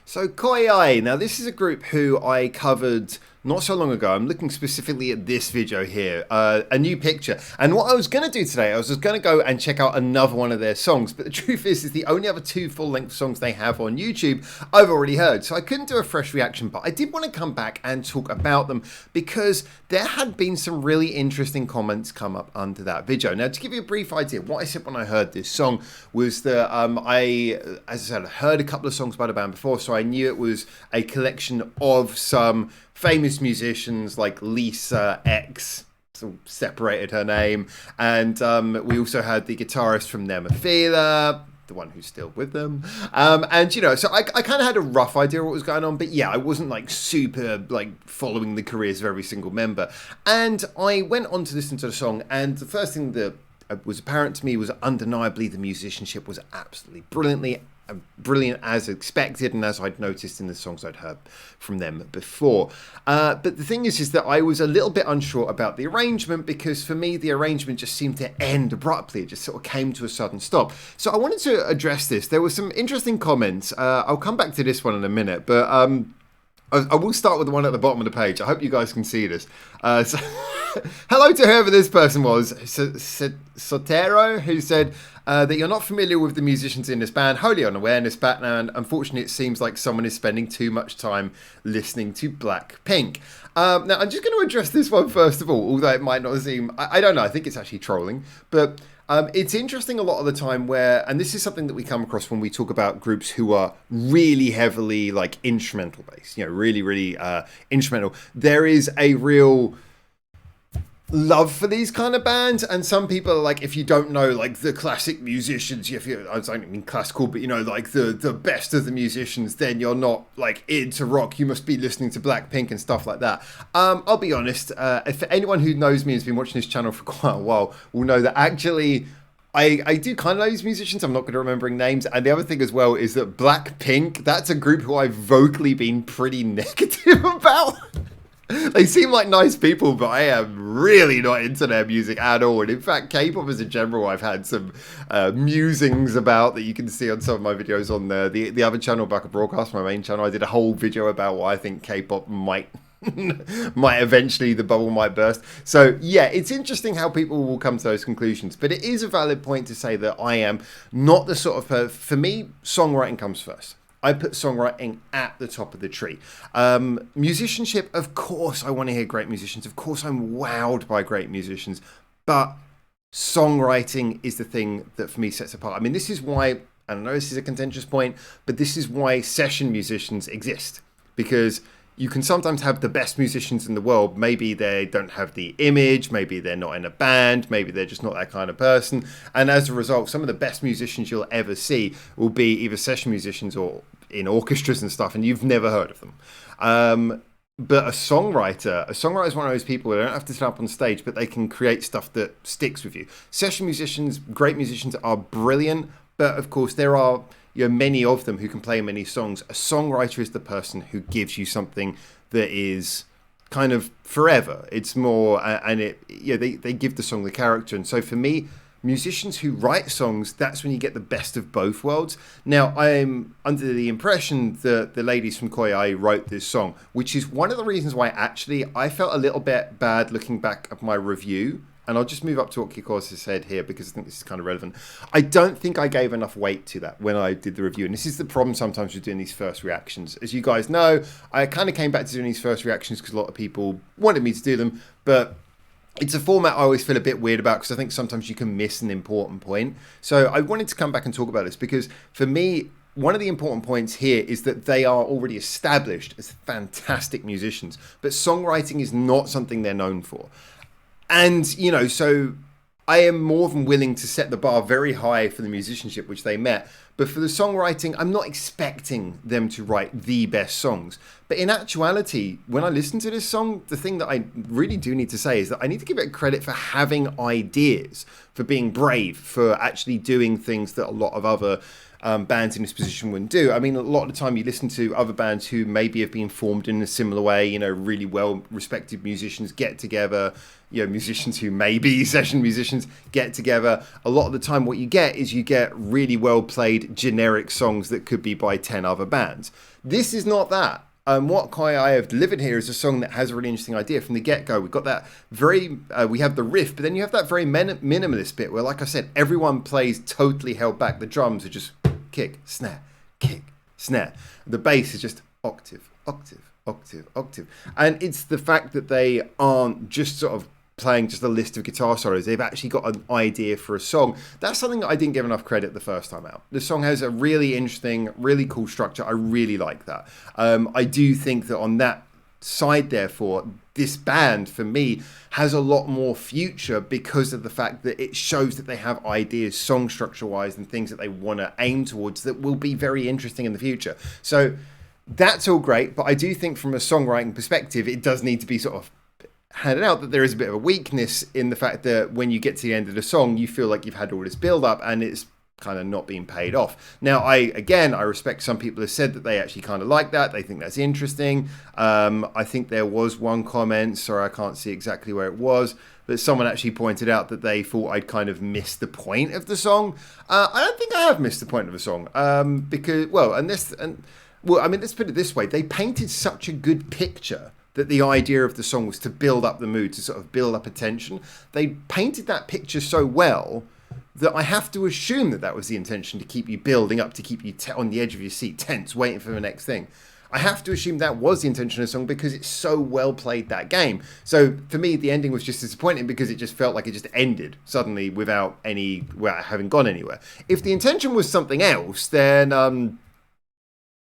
So KOIAI, now this is a group who I covered not so long ago. I'm looking specifically at this video here, A New Picture. And what I was going to do today, I was just going to go and check out another one of their songs. But the truth is the only other two full-length songs they have on YouTube I've already heard. So I couldn't do a fresh reaction, but I did want to come back and talk about them because there had been some really interesting comments come up under that video. Now, to give you a brief idea, what I said when I heard this song was that as I said, I heard a couple of songs by the band before, so I knew it was a collection of some famous musicians like Lisa X, so separated her name, and we also had the guitarist from Nemophila, the one who's still with them, and you know, so I kind of had a rough idea of what was going on, but yeah, I wasn't like super like following the careers of every single member. And I went on to listen to the song, and the first thing that was apparent to me was undeniably the musicianship was absolutely brilliant as expected, and as I'd noticed in the songs I'd heard from them before. But the thing is that I was a little bit unsure about the arrangement, because for me the arrangement just seemed to end abruptly. It just sort of came to a sudden stop. So I wanted to address this. There were some interesting comments. I'll come back to this one in a minute, but I will start with the one at the bottom of the page. I hope you guys can see this. So hello to whoever this person was, Sotero, who said that you're not familiar with the musicians in this band. Wholly unaware in this background. Unfortunately, it seems like someone is spending too much time listening to Blackpink. Now, I'm just going to address this one first of all, although it might not seem... I don't know, I think it's actually trolling. But it's interesting a lot of the time where... And this is something that we come across when we talk about groups who are really heavily like instrumental based. You know, really instrumental. There is a real love for these kind of bands, and some people are like, if you don't know like the classic musicians, if you, I don't mean classical, but you know, like the best of the musicians, then you're not like into rock, you must be listening to Blackpink and stuff like that. I'll be honest, if anyone who knows me has been watching this channel for quite a while will know that actually I do kind of know these musicians. I'm not good at remembering names. And the other thing as well is that Blackpink, that's a group who I've vocally been pretty negative about. They seem like nice people, but I am really not into their music at all. And in fact, K-pop as a general, I've had some musings about that you can see on some of my videos on the other channel, Back at Broadcast, my main channel. I did a whole video about why I think K-pop might eventually, the bubble might burst. So yeah, it's interesting how people will come to those conclusions. But it is a valid point to say that I am not the sort of for me, songwriting comes first. I put songwriting at the top of the tree. Musicianship, of course, I want to hear great musicians. Of course, I'm wowed by great musicians. But songwriting is the thing that for me sets apart. I mean, this is why, I know this is a contentious point, but this is why session musicians exist. Because you can sometimes have the best musicians in the world. Maybe they don't have the image, maybe they're not in a band, maybe they're just not that kind of person. And as a result, some of the best musicians you'll ever see will be either session musicians or in orchestras and stuff, and you've never heard of them. But a songwriter is one of those people who don't have to stand up on stage, but they can create stuff that sticks with you. Session musicians, great musicians, are brilliant, but of course there are many of them who can play many songs. A songwriter is the person who gives you something that is kind of forever. It's more, and they give the song the character. And so for me, musicians who write songs, that's when you get the best of both worlds. Now, I'm under the impression that the ladies from KOIAI wrote this song, which is one of the reasons why actually I felt a little bit bad looking back at my review. And I'll just move up to what Kikosa said here because I think this is kind of relevant. I don't think I gave enough weight to that when I did the review. And this is the problem sometimes with doing these first reactions. As you guys know, I kind of came back to doing these first reactions because a lot of people wanted me to do them. But it's a format I always feel a bit weird about because I think sometimes you can miss an important point. So I wanted to come back and talk about this because for me, one of the important points here is that they are already established as fantastic musicians. But songwriting is not something they're known for. And, you know, so I am more than willing to set the bar very high for the musicianship, which they met. But for the songwriting, I'm not expecting them to write the best songs. But in actuality, when I listen to this song, the thing that I really do need to say is that I need to give it credit for having ideas, for being brave, for actually doing things that a lot of other bands in this position wouldn't do. I mean, a lot of the time you listen to other bands who maybe have been formed in a similar way, you know, really well respected musicians get together, you know, musicians who may be session musicians get together. A lot of the time what you get is you get really well played generic songs that could be by 10 other bands. This is not that. What KOIAI have delivered here is a song that has a really interesting idea from the get-go. We've got that we have the riff, but then you have that very minimalist bit where, like I said, everyone plays totally held back. The drums are just kick, snare, kick, snare. The bass is just octave, octave, octave, octave. And it's the fact that they aren't just sort of playing just a list of guitar solos. They've actually got an idea for a song. That's something that I didn't give enough credit the first time out. The song has a really interesting, really cool structure. I really like that. I do think that on that side, therefore, this band, for me, has a lot more future because of the fact that it shows that they have ideas, song structure-wise, and things that they want to aim towards that will be very interesting in the future. So that's all great, but I do think from a songwriting perspective, it does need to be sort of handed out that there is a bit of a weakness in the fact that when you get to the end of the song, you feel like you've had all this build up and it's kind of not being paid off. Now, I respect some people have said that they actually kind of like that. They think that's interesting. I think there was one comment, sorry, I can't see exactly where it was, but someone actually pointed out that they thought I'd kind of missed the point of the song. I don't think I have missed the point of the song because, let's put it this way. They painted such a good picture that the idea of the song was to build up the mood, to sort of build up attention. They painted that picture so well that I have to assume that that was the intention, to keep you building up, to keep you on the edge of your seat, tense, waiting for the next thing. I have to assume that was the intention of the song because it's so well played, that game. So for me, the ending was just disappointing because it just felt like it just ended suddenly without having gone anywhere. If the intention was something else, then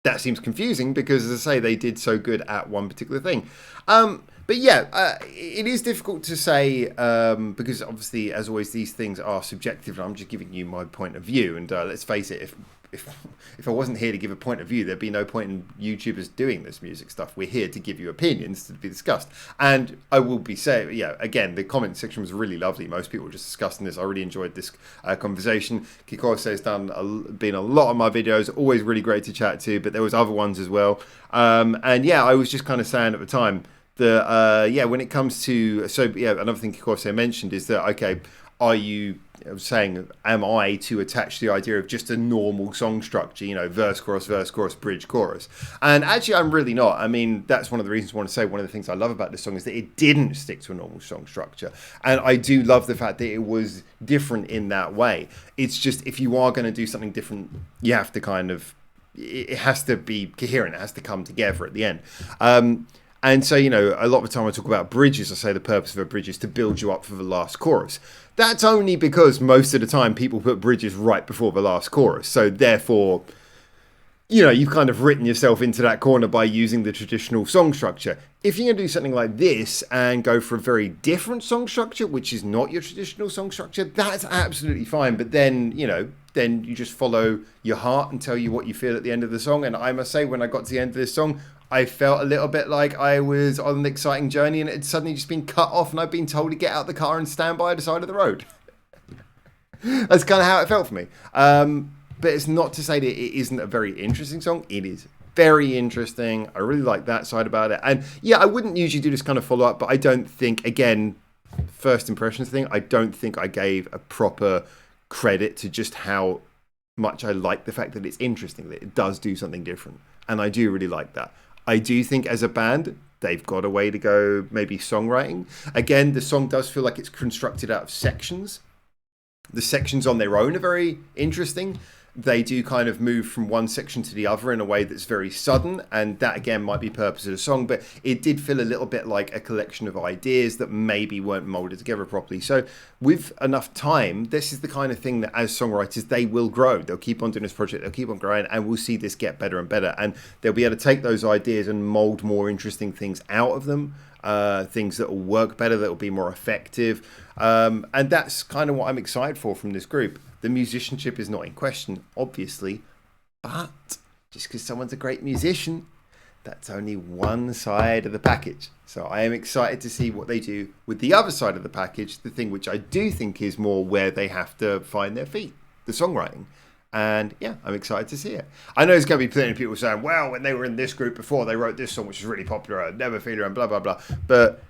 that seems confusing because, as I say, they did so good at one particular thing. But yeah, it is difficult to say because obviously, as always, these things are subjective and I'm just giving you my point of view. And let's face it, if I wasn't here to give a point of view, there'd be no point in YouTubers doing this music stuff. We're here to give you opinions to be discussed. And I will be saying, yeah, again, the comment section was really lovely. Most people were just discussing this. I really enjoyed this conversation. Kikoise has been a lot of my videos, always really great to chat to, but there was other ones as well. And yeah, I was just kind of saying at the time that, when it comes to, another thing Kikoise mentioned is that, okay, am I to attach the idea of just a normal song structure, you know, verse, chorus, bridge, chorus? And actually, I'm really not. I mean, that's one of the reasons I want to say one of the things I love about this song is that it didn't stick to a normal song structure. And I do love the fact that it was different in that way. It's just, if you are going to do something different, you have to it has to be coherent. It has to come together at the end. And so, you know, a lot of the time I talk about bridges, I say the purpose of a bridge is to build you up for the last chorus. That's only because most of the time people put bridges right before the last chorus. So therefore, you know, you've kind of written yourself into that corner by using the traditional song structure. If you're going to do something like this and go for a very different song structure, which is not your traditional song structure, that's absolutely fine. But then, you know, then you just follow your heart and tell you what you feel at the end of the song. And I must say, when I got to the end of this song, I felt a little bit like I was on an exciting journey and it had suddenly just been cut off and I'd been told to get out the car and stand by the side of the road. That's kind of how it felt for me. But it's not to say that it isn't a very interesting song. It is very interesting. I really like that side about it. And yeah, I wouldn't usually do this kind of follow-up, but I don't think, again, first impressions thing, I don't think I gave a proper credit to just how much I like the fact that it's interesting, that it does do something different. And I do really like that. I do think as a band, they've got a way to go, maybe songwriting. Again, the song does feel like it's constructed out of sections. The sections on their own are very interesting. They do kind of move from one section to the other in a way that's very sudden, and that again might be purpose of the song, but it did feel a little bit like a collection of ideas that maybe weren't molded together properly. So with enough time, this is the kind of thing that as songwriters, they will grow. They'll keep on doing this project, they'll keep on growing, and we'll see this get better and better, and they'll be able to take those ideas and mold more interesting things out of them, things that will work better, that will be more effective, and that's kind of what I'm excited for from this group. The musicianship is not in question, obviously, but just because someone's a great musician, that's only one side of the package. So I am excited to see what they do with the other side of the package, the thing which I do think is more where they have to find their feet, the songwriting. And yeah, I'm excited to see it. I know there's going to be plenty of people saying, well, when they were in this group before, they wrote this song, which is really popular, Never Feeler, and blah, blah, blah. But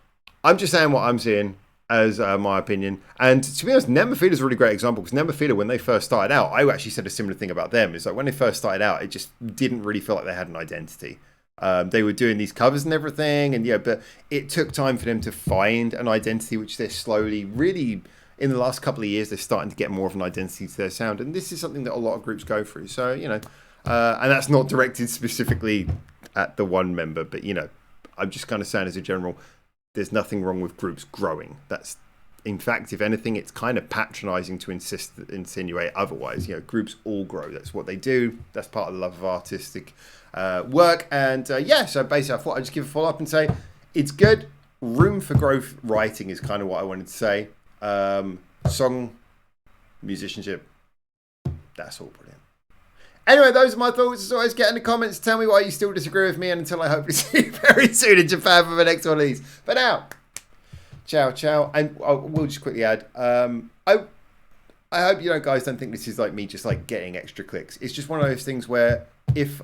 I'm just saying what I'm seeing as my opinion. And to be honest, Never Feeler is a really great example, because Never Feeler, when they first started out, I actually said a similar thing about them. It's like when they first started out, it just didn't really feel like they had an identity. They were doing these covers and everything, and yeah, but it took time for them to find an identity, which they're slowly, really, in the last couple of years, they're starting to get more of an identity to their sound, and this is something that a lot of groups go through. So, you know, and that's not directed specifically at the one member, but, you know, I'm just kind of saying as a general, there's nothing wrong with groups growing. That's, in fact, if anything, it's kind of patronizing to insinuate otherwise. You know, groups all grow. That's what they do. That's part of the love of artistic work. And yeah, so basically I thought I'd just give a follow up and say it's good. Room for growth writing is kind of what I wanted to say. Song, musicianship, that's all brilliant. Anyway, those are my thoughts. As always, get in the comments, tell me why you still disagree with me, and until I hopefully see you very soon in Japan for the next one of these. But now, ciao, ciao. And I will just quickly add, I hope you guys don't think this is like me just like getting extra clicks. It's just one of those things where if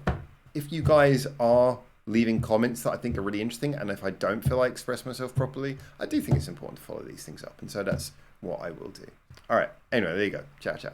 you guys are leaving comments that I think are really interesting, and if I don't feel I express myself properly, I do think it's important to follow these things up, and so that's what I will do. All right, anyway, there you go. Ciao, ciao.